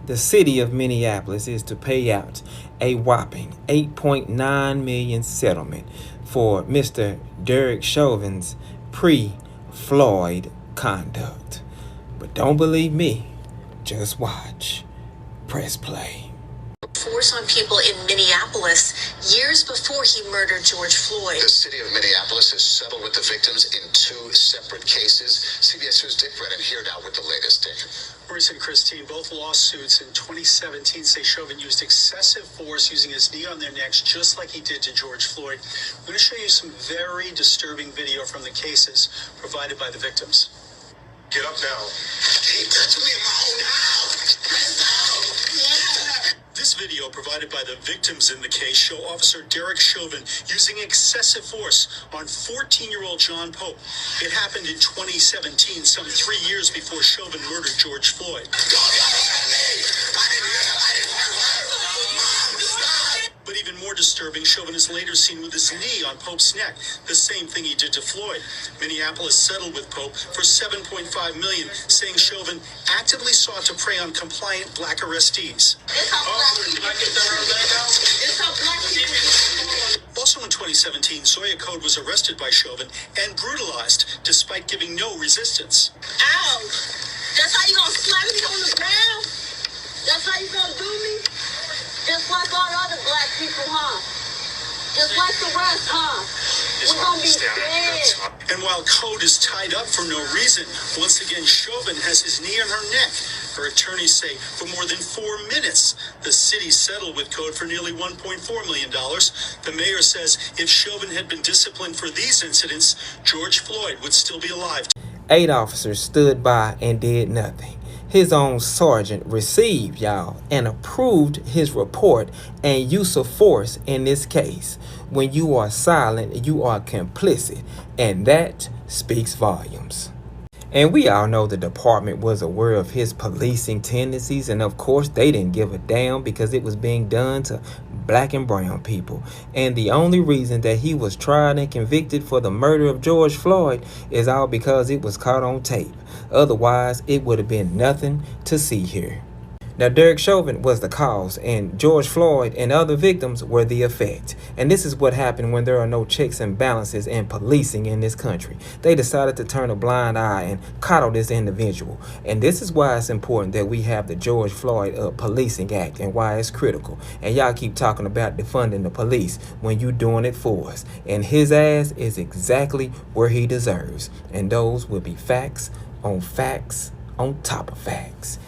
The city of Minneapolis is to pay out a whopping $8.9 million settlement for Mr. Derek Chauvin's pre-Floyd conduct. But don't believe me, just watch. Press play. Force on people in Minneapolis years before he murdered George Floyd. The city of Minneapolis has settled with the victims in 2 separate cases. CBS News' Dick Brennan here now with the latest. Dick. Maurice and Christine, both lawsuits in 2017 say Chauvin used excessive force using his knee on their necks just like he did to George Floyd. I'm going to show you some very disturbing video from the cases provided by the victims. Get up now. He touched me in my own house. This video provided by the victims in the case show Officer Derek Chauvin using excessive force on 14-year-old John Pope. It happened in 2017, some 3 years before Chauvin murdered George Floyd. But even more disturbing, Chauvin is later seen with his knee on Pope's neck, the same thing he did to Floyd. Minneapolis settled with Pope for $7.5 million, saying Chauvin actively sought to prey on compliant black arrestees. Also in 2017, Zoya Code was arrested by Chauvin and brutalized despite giving no resistance. Ow! That's how you gonna slap me on the ground? That's how you gonna do me? Just like all other black people, huh? Just like the rest, huh? We're gonna be dead. And while Code is tied up for no reason, once again Chauvin has his knee on her neck. Her attorneys say for more than 4 minutes, the city settled with Code for nearly $1.4 million. The mayor says if Chauvin had been disciplined for these incidents, George Floyd would still be alive. 8 officers stood by and did nothing. His own sergeant received, y'all, and approved his report and use of force in this case. When you are silent, you are complicit, and that speaks volumes. And we all know the department was aware of his policing tendencies, and of course they didn't give a damn because it was being done to black and brown people. And the only reason that he was tried and convicted for the murder of George Floyd is all because it was caught on tape. Otherwise, it would have been nothing to see here. Now, Derek Chauvin was the cause, and George Floyd and other victims were the effect. And this is what happened when there are no checks and balances in policing in this country. They decided to turn a blind eye and coddle this individual. And this is why it's important that we have the George Floyd Policing Act and why it's critical. And y'all keep talking about defunding the police when you doing it for us. And his ass is exactly where he deserves. And those will be facts on top of facts.